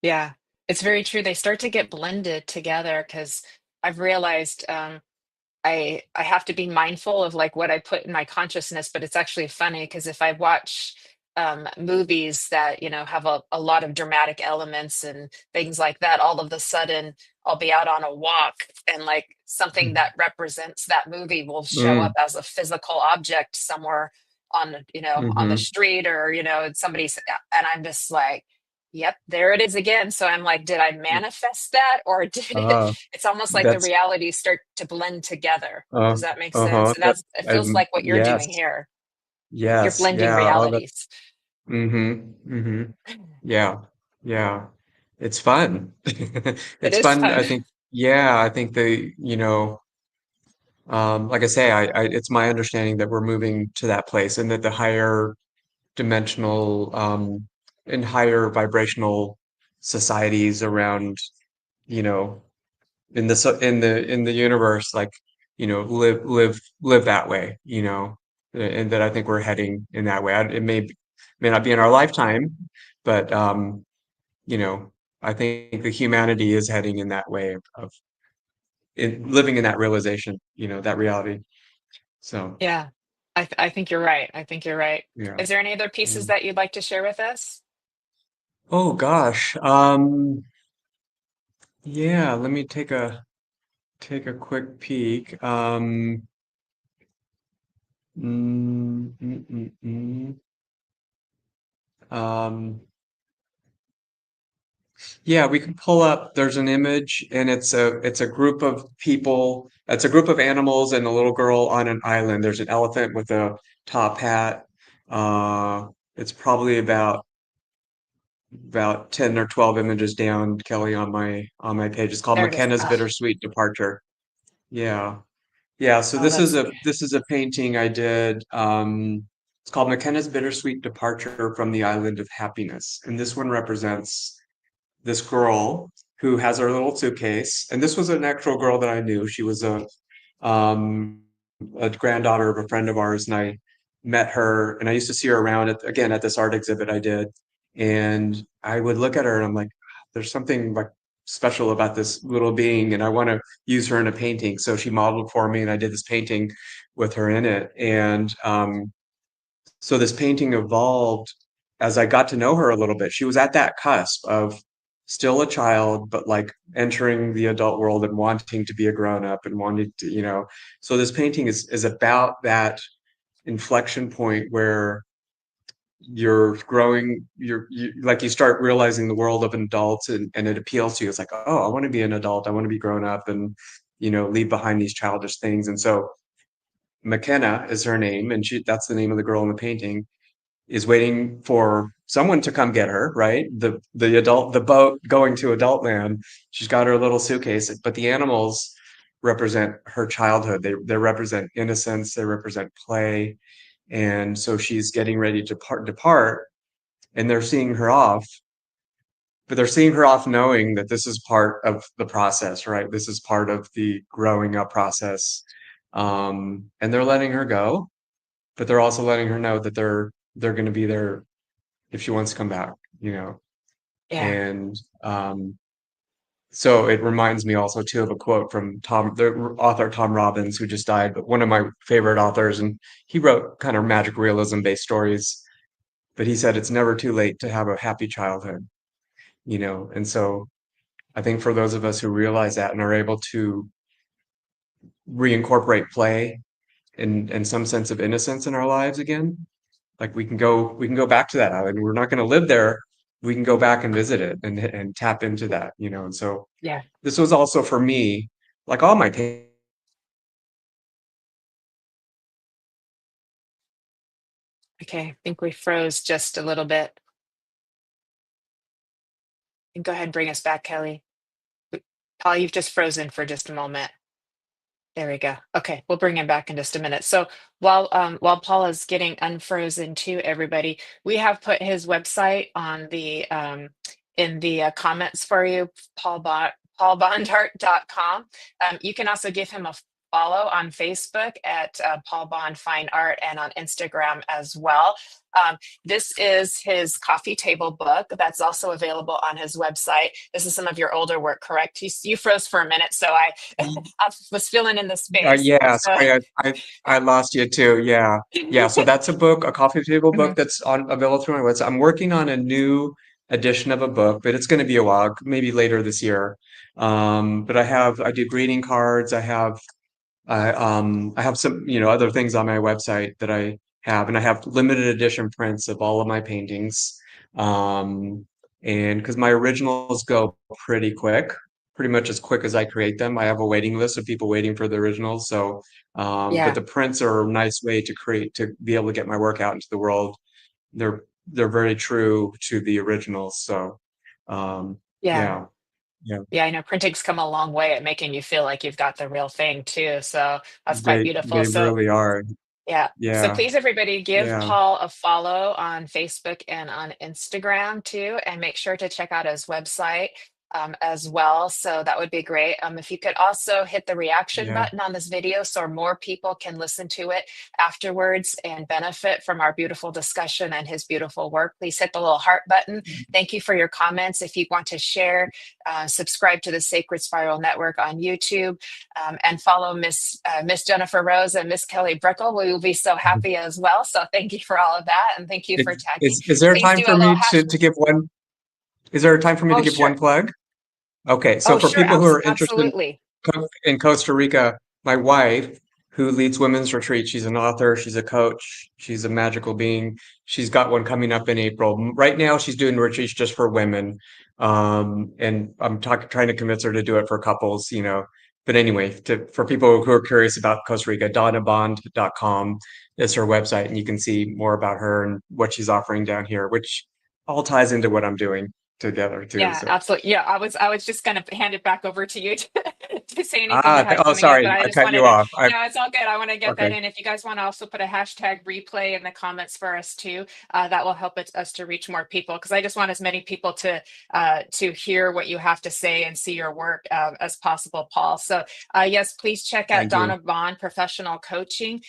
Yeah. It's very true. They start to get blended together because I've realized I have to be mindful of like what I put in my consciousness, but it's actually funny because if I watch movies that have a lot of dramatic elements and things like that, all of a sudden I'll be out on a walk and like something that represents that movie will show up Mm, as a physical object somewhere on the hmm. street or somebody's, and I'm just like, yep, there it is again. So I'm like, did I manifest that or did it? Uh, It's almost like the that's realities start to blend together. uh, Does that make sense? uh-huh. And it feels like what you're Yes, doing here. You're yes, blending yeah. Oh, that. realities. Mm-hmm. Mm-hmm. Yeah, yeah. It's fun. It It's is fun. I fun. think. Yeah, I think like I say, it's my understanding that we're moving to that place, and that the higher dimensional, and higher vibrational societies around, you know, in the universe, like, live that way. And that I think we're heading in that way. It may not be in our lifetime, but you know, I think the humanity is heading in that way of living in that realization, that reality. So Yeah. I think you're right. I think you're right. yeah. Is there any other pieces Mm. that you'd like to share with us? Oh gosh. Yeah, let me take a quick peek. Mm, mm, mm, mm. Um, yeah, we can pull up. There's an image, and it's a group of people. It's a group of animals and a little girl on an island. There's an elephant with a top hat. Uh, it's probably about 10 or 12 images down, Kelly, on my page. It's called There it is. McKenna's Oh, Bittersweet Departure. Yeah. Yeah, so oh, this is that's a painting I did. It's called McKenna's Bittersweet Departure from the Island of Happiness. And this one represents this girl who has her little suitcase. And this was an actual girl that I knew. She was um, a granddaughter of a friend of ours, and I met her, and I used to see her around again at this art exhibit I did. And I would look at her and I'm like, there's something like special about this little being, and I want to use her in a painting. So she modeled for me, and I did this painting with her in it. And so this painting evolved as I got to know her a little bit. She was at that cusp of still a child, but like entering the adult world and wanting to be a grown up and wanting to. So this painting is about that inflection point where you're growing, like you start realizing the world of adults, and it appeals to you. It's like, oh, I want to be an adult. I want to be grown up and, leave behind these childish things. And so McKenna is her name, and that's the name of the girl in the painting, is waiting for someone to come get her, right? The boat going to adult land. She's got her little suitcase, but the animals represent her childhood. They represent innocence, they represent play. And so she's getting ready to depart. and they're seeing her off, but they're seeing her off knowing that this is part of the process, right? This is part of the growing up process. And they're letting her go, but they're also letting her know that they're going to be there if she wants to come back, you know. Yeah. And so it reminds me also too of a quote from the author Tom Robbins, who just died, but one of my favorite authors, and he wrote kind of magic realism based stories. But he said it's never too late to have a happy childhood, you know. And so I think for those of us who realize that and are able to reincorporate play and some sense of innocence in our lives again, like we can go back to that island. We're not going to live there. We can go back and visit it and tap into that, you know. And so Yeah. this was also for me, like all my Okay. I think we froze just a little bit. And go ahead and bring us back, Kelly. Paul, you've just frozen for just a moment. There we go. Okay, we'll bring him back in just a minute. So while Paul is getting unfrozen too, everybody, we have put his website on the in the comments for you, paulbondart.com. You can also give him a follow on Facebook at Paul Bond Fine Art, and on Instagram as well. This is his coffee table book that's also available on his website. This is some of your older work, correct? You froze for a minute, so I I was filling in the space. yeah, So, sorry, I lost you too. Yeah. Yeah. So that's a book, a coffee table book Mhm. that's on available through my website. I'm working on a new edition of a book, but it's going to be a while, maybe later this year. But I do greeting cards. I have some, you know, other things on my website that I have, and I have limited edition prints of all of my paintings. Um, and because my originals go pretty quick, pretty much as quick as I create them. I have a waiting list of people waiting for the originals. So, but Yeah, the prints are a nice way to be able to get my work out into the world. They're very true to the originals. So, yeah. yeah, yeah, Yeah, I know printing's come a long way at making you feel like you've got the real thing too. So that's quite beautiful. they So really are. yeah. So Yeah, please, everybody, give yeah, Paul a follow on Facebook and on Instagram too, and make sure to check out his website as well. So that would be great. If you could also hit the reaction yeah. button on this video so more people can listen to it afterwards and benefit from our beautiful discussion and his beautiful work, please hit the little heart button. Thank you for your comments. If you want to share, subscribe to the Sacred Spiral Network on YouTube, and follow Miss Jennifer Rose and Miss Kelly Brickle. We will be so happy as well. So thank you for all of that, and thank you for tagging. Is there a Please time do for a little me hash. to give one? Is there a time for me to Oh, give one sure. plug? Okay, so Oh, for sure. people who are interested Absolutely. in Costa Rica, my wife, who leads women's retreats, she's an author, she's a coach, she's a magical being. She's got one coming up in April. Right now, she's doing retreats just for women, and I'm trying to convince her to do it for couples, you know. But anyway, for people who are curious about Costa Rica, donnabond.com is her website, and you can see more about her and what she's offering down here, which all ties into what I'm doing together too. Yeah, So, absolutely. Yeah, I was just gonna hand it back over to you to say anything you had oh, coming up, sorry, but I I just cut wanted you to. off. No, it's all good. I want to get that Okay, in. If you guys want to also put a hashtag replay in the comments for us too, that will help us to reach more people, because I just want as many people to hear what you have to say and see your work as possible, Paul. So yes, please check out thank you. Donna Bond Professional Coaching,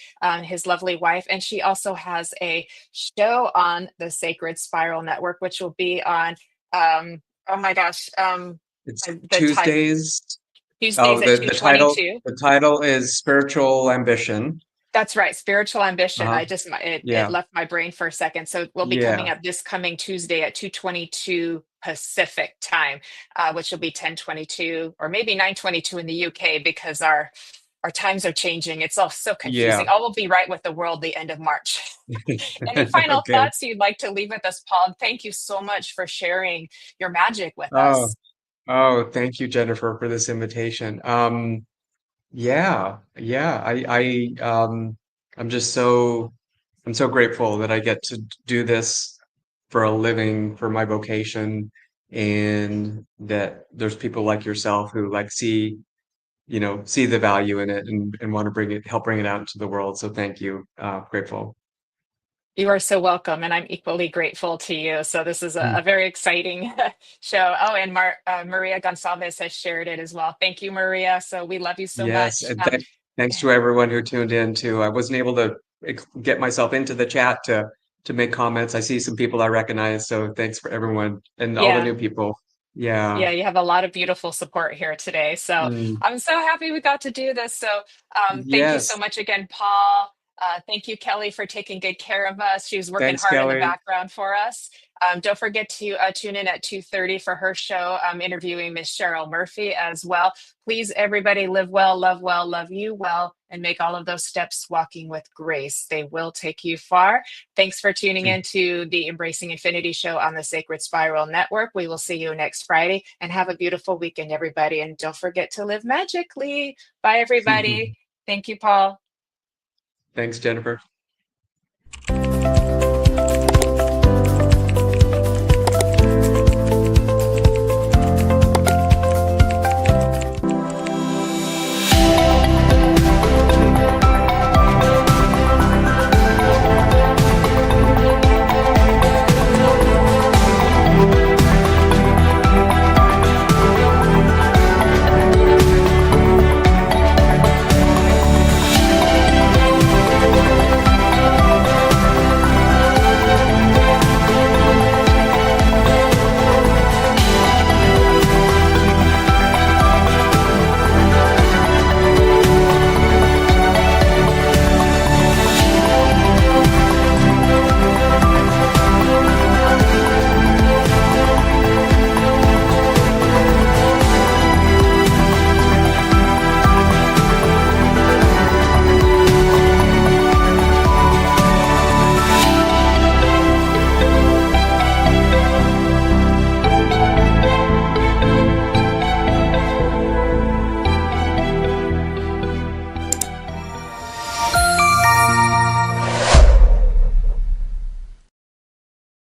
his lovely wife, and she also has a show on the Sacred Spiral Network, which will be on. Oh my gosh. It's The time Tuesdays. Tuesdays Oh, at the title 2:22. the title is Spiritual Ambition. That's right, spiritual ambition. Uh-huh. I just it Yeah. left my brain for a second. So we'll be coming Yeah. up this coming Tuesday at 2:22 Pacific time, which will be 10:22 or maybe 9:22 in the UK, because our times are changing. It's all so Yeah. confusing. All will be right with the world the end of March. Any final Okay. thoughts you'd like to leave with us, Paul? Thank you so much for sharing your magic with Oh, us. oh, thank you, Jennifer, for this invitation. Yeah, yeah. I'm just I'm so grateful that I get to do this for a living, for my vocation, and that there's people like yourself who like see the value in it and want to help bring it out into the world. So thank you. Grateful. You are so welcome, and I'm equally grateful to you. So this is a very exciting show. Oh, and Maria Gonçalves has shared it as well. Thank you, Maria. So we love you so Yes, much. and thanks to everyone who tuned in too. I wasn't able to get myself into the chat to make comments. I see some people I recognize, so thanks for everyone and all the Yeah, new people. Yeah. yeah, you have a lot of beautiful support here today. So Mm. I'm so happy we got to do this. So thank you so Yes. much again, Paul. Thank you, Kelly, for taking good care of us. She's working Thanks, hard in the Kelly. background for us. Don't forget to tune in at 2:30 for her show. I'm interviewing Miss Cheryl Murphy as well. Please, everybody, live well, love you well, and make all of those steps walking with grace. They will take you far. Thanks for tuning in to the Embracing Infinity show on the Sacred Spiral Network. We will see you next Friday, and have a beautiful weekend, everybody. And don't forget to live magically. Bye, everybody. Thank you, Paul. Thanks, Jennifer.